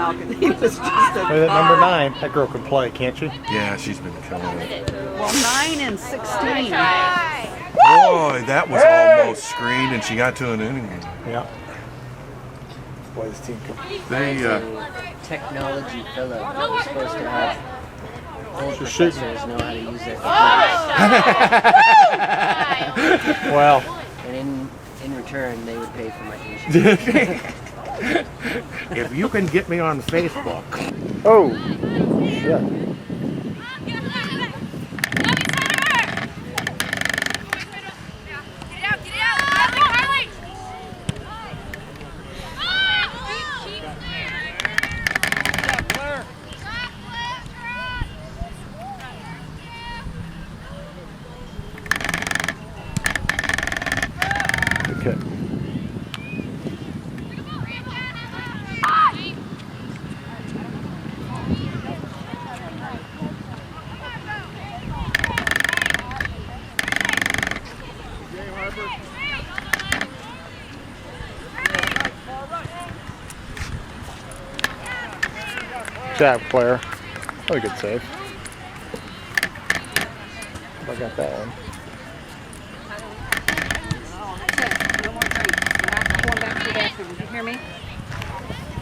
Falcon. He was just a Hey, that number 9. That girl can play, can't she? Yeah, she's been killing it. Well, 9 and 16. Boy, that was almost screened, and she got to it anyway. Yeah. Boy, this team could... They, Technology fellow that was supposed to have old Just shoot. professors know how to use their computers. Well. And in return, they would pay for my tuition. if you can get me on Facebook. Oh. Yeah. Okay. Jab, Claire. Oh, good save. I got that one. No more drinks. We're not going back to the bathroom. Did you hear me?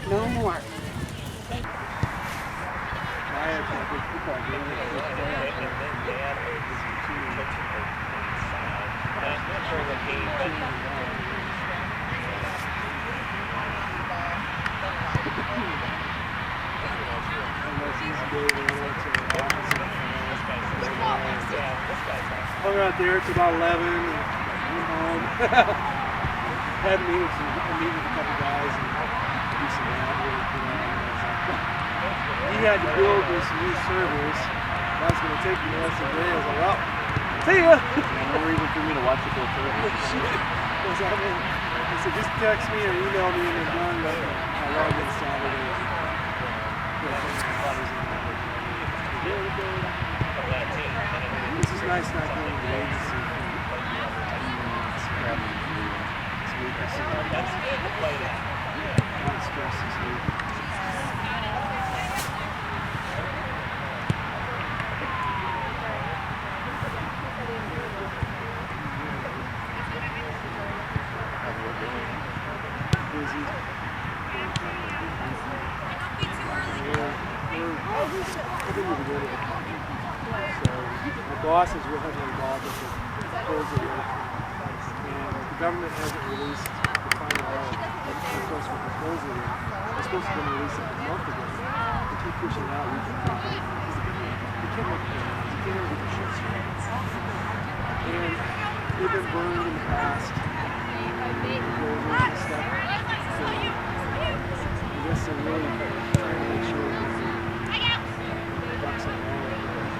No more. Hung out there till about 11 and went home. Had a meeting with a couple guys and do some lab work. He had to build this new servers. That was going to take me the rest of the day. I was like, well, see ya! No reason for me to watch the whole server. I said, just text me or email me and they're done. I log in Saturday. This is nice not going to the agency. It's week or so. A lot of stress this week. Busy. I think we'll be good at it. So my boss is real heavily involved with the proposal work, and the government hasn't released the final request for proposal yet. It's supposed to be released like a month ago. They keep pushing it out. We can't make plans. You can't ever get the shit straight. And they've been burned in the past. Proposals and stuff. So I guess they're really trying to make sure that ducks in a row.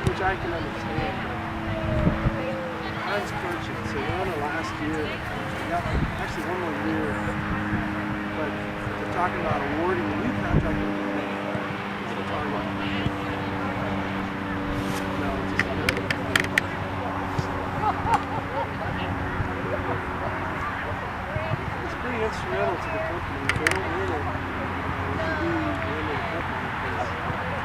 Which I can understand, but time's crunching. So we're on the last year of the contract. Actually, one more year. But they're talking about awarding the new contract with the bank. Is the target. No, it's just not really. It's pretty instrumental to the company. If they don't win it, it could be the end of the company because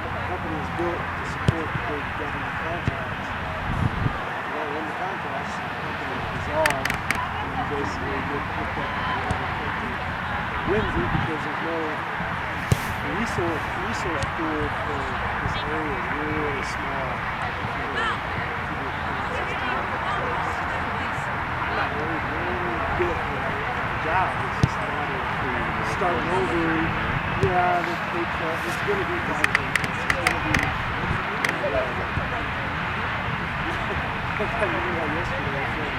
the company is built to support the big government contracts. If you don't win the contracts, the company will dissolve, and you basically get picked up by whatever country wins it because there's no resource pool for this area is really small. I'm not worried one bit about the job. It's just a matter of starting over. Yeah, it's going to be vibrant. It's going to be. I remember yesterday from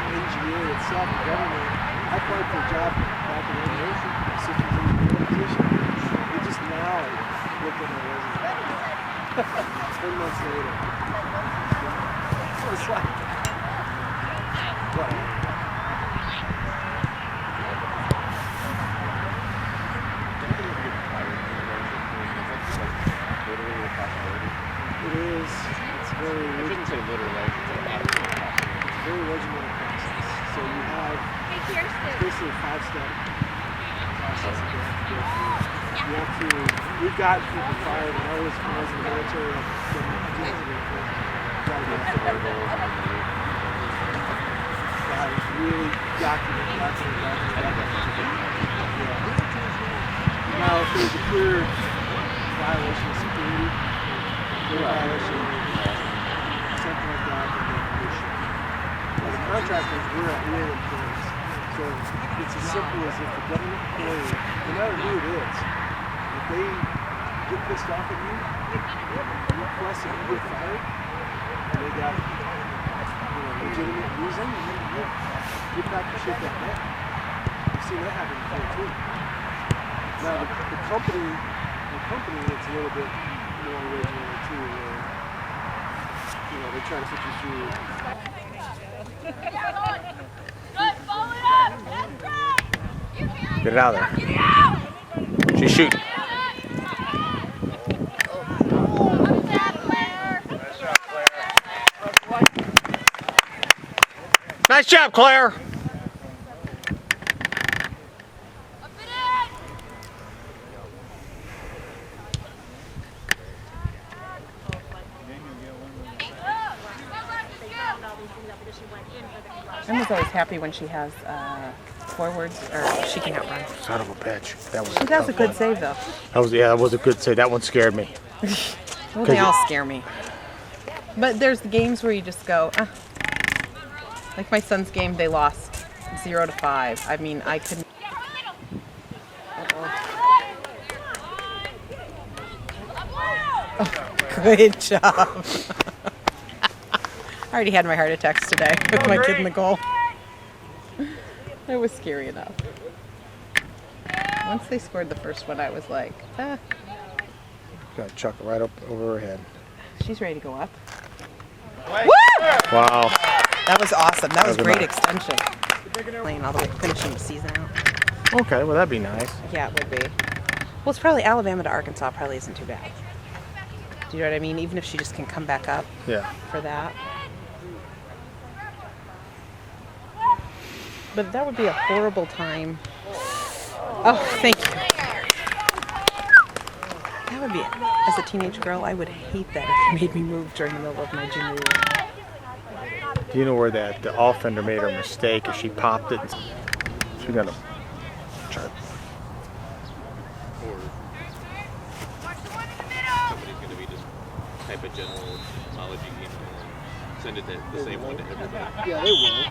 the engineer itself, the government. I applied for a job back in aviation, systems engineer position. They just now looked at my resume. 10 months later. So it's like, what? It is. It's very. I shouldn't say literally. It's a very regimented process. So you have basically a 5-step process. process that they have to go through. You have to, we've gotten people fired when I was in the military. You gotta get really document. Now, if there's a clear violation of security, clear violation of something like that, then they should. As a contractor, we're employees. So it's as simple as if the government employee, no matter who it is, if they get pissed off at you, request that you get fired, and they got legitimate reason, you have to shake that down. I've seen that happen before too. Now the company, it's a little bit more original too, where they try to put you through. Get it out of there. She's shooting. Nice job, Claire. Emma's always happy when she has forwards, or she can outrun. Son of a bitch. That was She does a good save, though. that was a good save. That one scared me. Well, they all scare me. But there's the games where you just go, like my son's game, they lost 0-5. I mean, I couldn't. Oh, good job. I already had my heart attacks today with my kid in the goal. It was scary enough. Once they scored the first one, I was like, Gonna chuck it right up over her head. she's ready to go up. Woo! Wow. That was awesome. That was That was great nice. extension. Playing all the way, finishing the season out. Okay, well that'd be nice. Yeah, it would be. Well, it's probably Alabama to Arkansas probably isn't too bad. Do you know what I mean? Even if she just can come back up Yeah. for that. But that would be a horrible time. Oh, thank you. That would be, as a teenage girl, I would hate that if you made me move during the middle of my junior year. Do you know where the offender made her mistake? If she popped it, she got a chart. Somebody's going to be just type a general apology email and send it the same one to everybody. Yeah, they will.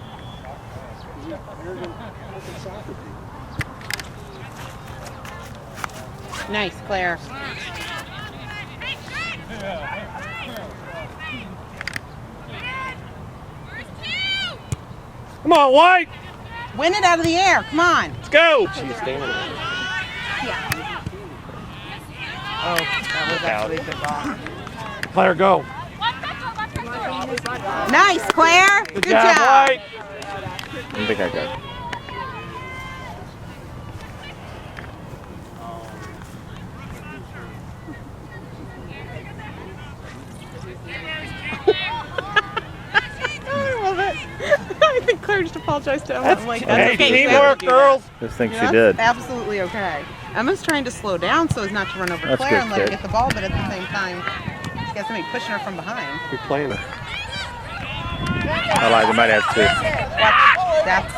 They're going to soccer people. Nice, Claire. Come on, White! Win it out of the air. Come on. Let's go! She's standing there. Oh, that was actually a good ball. Claire, go! Nice, Claire. Good job. White! I think I got it. I love it. I think Claire just apologized to Emma. I'm like, that's okay. Teamwork, girls! Just think she That's did. absolutely okay. Emma's trying to slow down so as not to run over That's Claire good, and let her kid. get the ball, but at the same time, she's got somebody pushing her from behind. You're playing it. I lied, they might have two. Watch. That's